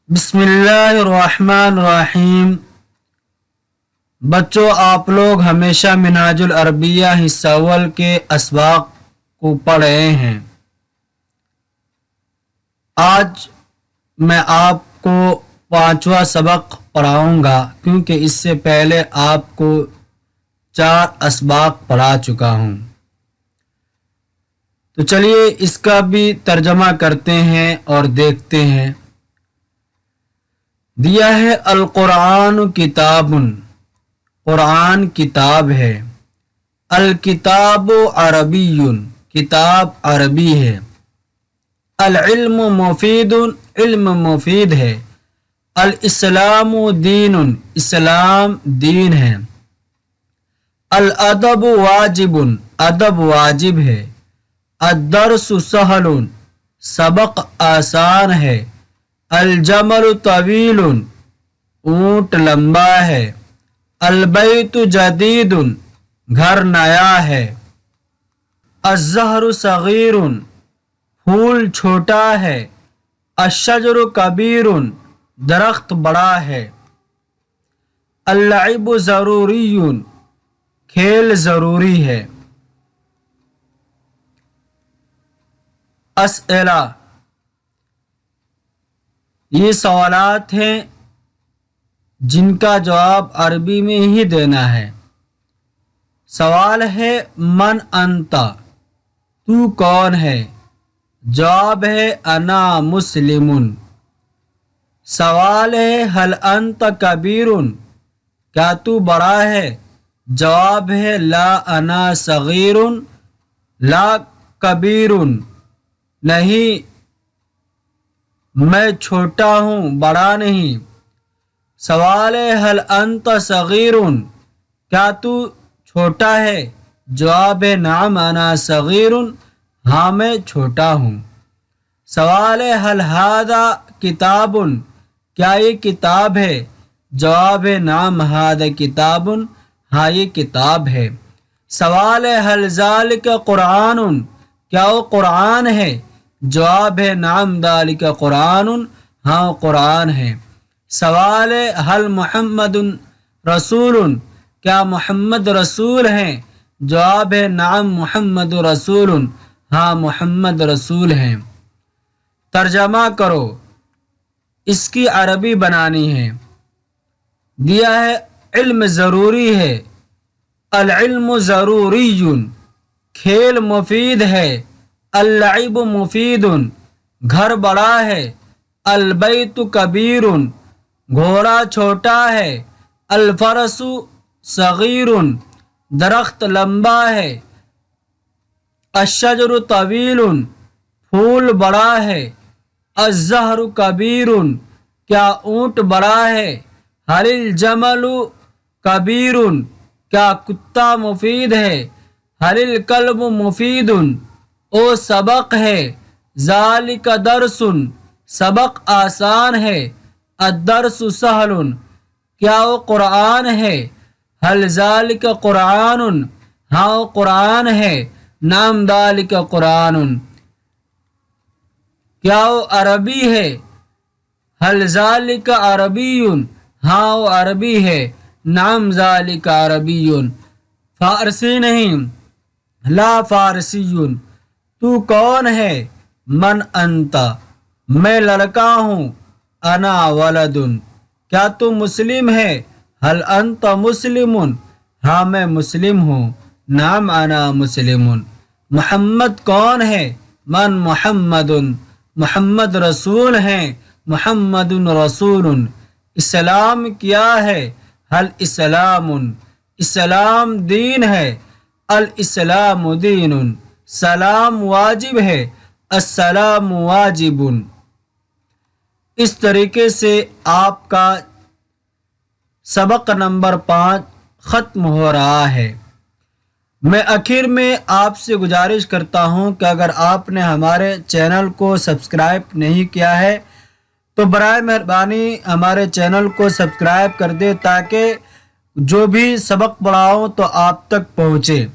بسم اللہ الرحمن الرحیم۔ بچوں، آپ لوگ ہمیشہ منہاج العربیہ حصہ اول کے اسباق کو پڑھ رہے ہیں۔ آج میں آپ کو 5واں سبق پڑھاؤں گا، کیونکہ اس سے پہلے آپ کو 4 اسباق پڑھا چکا ہوں۔ تو چلیے اس کا بھی ترجمہ کرتے ہیں اور دیکھتے ہیں۔ دیا ہے القرآن کتاب، قرآن کتاب ہے۔ الکتاب عربی، کتاب عربی ہے۔ العلم مفید، علم مفید ہے۔ الاسلام دین، اسلام دین ہے۔ الادب واجب، ادب واجب ہے۔ الدرس سہل، سبق آسان ہے۔ الجمل طویل، اونٹ لمبا ہے۔ البیت جدید، گھر نیا ہے۔ الزہر صغیر، پھول چھوٹا ہے۔ الشجر کبیر، درخت بڑا ہے۔ اللعب ضروری، کھیل ضروری ہے۔ اسئلہ، یہ سوالات ہیں جن کا جواب عربی میں ہی دینا ہے۔ سوال ہے من انت، تو کون ہے؟ جواب ہے انا مسلم۔ سوال ہے حل انت کبیر، کیا تو بڑا ہے؟ جواب ہے لا انا صغیر، لا کبیر، نہیں میں چھوٹا ہوں، بڑا نہیں۔ سوال ہے حل انت صغیر، کیا تو چھوٹا ہے؟ جواب ہے نعم انا صغیر، ہاں میں چھوٹا ہوں۔ سوال ہے حل ھذا کتاب، کیا یہ کتاب ہے؟ جواب ہے نعم ھذا کتاب، ہاں یہ کتاب ہے۔ سوال ہے حل ذالک قرآن، کیا وہ قرآن ہے؟ جواب ہے نعم ذالک قرآن، ہاں قرآن ہے۔ سوال ہے حل محمد رسول، کیا محمد رسول ہیں؟ جواب ہے نعم محمد رسول، ہاں محمد رسول ہیں۔ ترجمہ کرو، اس کی عربی بنانی ہے۔ دیا ہے علم ضروری ہے۔ العلم ضروری، کھیل مفید ہے۔ اللعب مفید، گھر بڑا ہے۔ البیت کبیر، گھوڑا چھوٹا ہے۔ الفرس صغیر، درخت لمبا ہے۔ الشجر طویل، پھول بڑا ہے۔ الزہر کبیر، کیا اونٹ بڑا ہے؟ حل الجمل کبیر، کیا کتا مفید ہے؟ حل الکلب مفید، او سبق ہے۔ ذالک درس، سبق آسان ہے۔ الدرس سہل، کیا وہ قرآن ہے؟ حل ذالک قرآن، ہاں وہ قرآن ہے۔ نعم ذالک قرآن، کیا وہ عربی ہے؟ حل ذالک عربی، ہاں وہ عربی ہے۔ نعم ذالک عربی، فارسی نہیں، لا فارسی۔ تو کون ہے؟ من انت، میں لڑکا ہوں۔ انا ولد، کیا تو مسلم ہے؟ حل انت مسلم، ہاں میں مسلم ہوں۔ نعم انا مسلم۔ محمد کون ہے؟ من محمد، محمد رسول ہیں۔ محمد رسول۔ اسلام کیا ہے؟ حل اسلام، اسلام دین ہے۔ الاسلام دین، سلام واجب ہے۔ السلام واجب۔ اس طریقے سے آپ کا سبق نمبر 5 ختم ہو رہا ہے۔ میں آخر میں آپ سے گزارش کرتا ہوں کہ اگر آپ نے ہمارے چینل کو سبسکرائب نہیں کیا ہے تو برائے مہربانی ہمارے چینل کو سبسکرائب کر دے، تاکہ جو بھی سبق پڑھاؤں تو آپ تک پہنچے۔